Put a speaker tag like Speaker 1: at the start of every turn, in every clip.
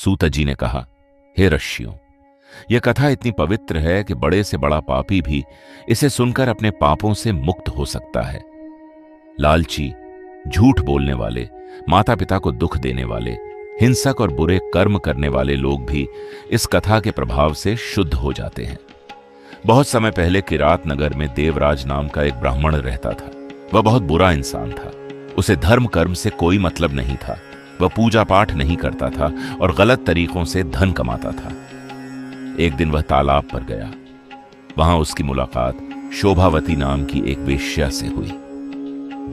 Speaker 1: सूत जी ने कहा, हे ऋषियों, यह कथा इतनी पवित्र है कि बड़े से बड़ा पापी भी इसे सुनकर अपने पापों से मुक्त हो सकता है। लालची, झूठ बोलने वाले, माता पिता को दुख देने वाले, हिंसक और बुरे कर्म करने वाले लोग भी इस कथा के प्रभाव से शुद्ध हो जाते हैं। बहुत समय पहले किरात नगर में देवराज नाम का एक ब्राह्मण रहता था। वह बहुत बुरा इंसान था। उसे धर्म कर्म से कोई मतलब नहीं था। वह पूजा पाठ नहीं करता था और गलत तरीकों से धन कमाता था। एक दिन वह तालाब पर गया। वहां उसकी मुलाकात शोभावती नाम की एक वेश्या से हुई।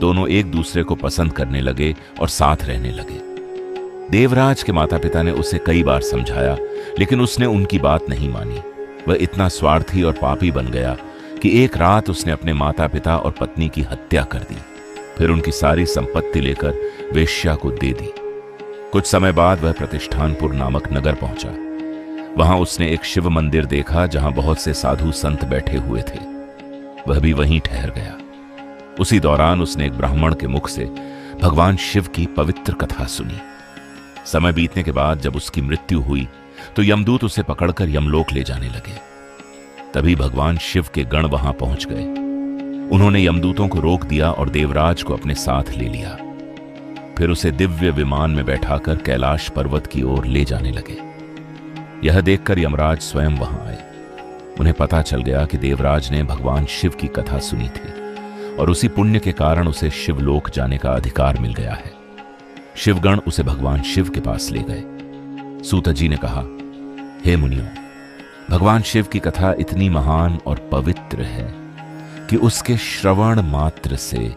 Speaker 1: दोनों एक दूसरे को पसंद करने लगे और साथ रहने लगे। देवराज के माता पिता ने उसे कई बार समझाया, लेकिन उसने उनकी बात नहीं मानी। वह इतना स्वार्थी और पापी बन गया कि एक रात उसने अपने माता पिता और पत्नी की हत्या कर दी। फिर उनकी सारी संपत्ति लेकर वेश्या को दे दी। कुछ समय बाद वह प्रतिष्ठानपुर नामक नगर पहुंचा। वहां उसने एक शिव मंदिर देखा जहां बहुत से साधु संत बैठे हुए थे। वह भी वहीं ठहर गया। उसी दौरान उसने एक ब्राह्मण के मुख से भगवान शिव की पवित्र कथा सुनी। समय बीतने के बाद जब उसकी मृत्यु हुई तो यमदूत उसे पकड़कर यमलोक ले जाने लगे। तभी भगवान शिव के गण वहां पहुंच गए। उन्होंने यमदूतों को रोक दिया और देवराज को अपने साथ ले लिया। फिर उसे दिव्य विमान में बैठाकर कैलाश पर्वत की ओर ले जाने लगे। यह देखकर यमराज स्वयं वहां आए। उन्हें पता चल गया कि देवराज ने भगवान शिव की कथा सुनी थी और उसी पुण्य के कारण उसे शिवलोक जाने का अधिकार मिल गया है। शिवगण उसे भगवान शिव के पास ले गए। सूत जी ने कहा, हे मुनियों, भगवान शिव की कथा इतनी महान और पवित्र है कि उसके श्रवण मात्र से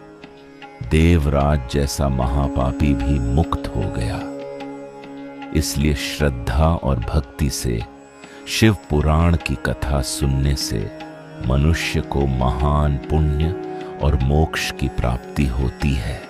Speaker 1: देवराज जैसा महापापी भी मुक्त हो गया। इसलिए श्रद्धा और भक्ति से शिव पुराण की कथा सुनने से मनुष्य को महान पुण्य और मोक्ष की प्राप्ति होती है।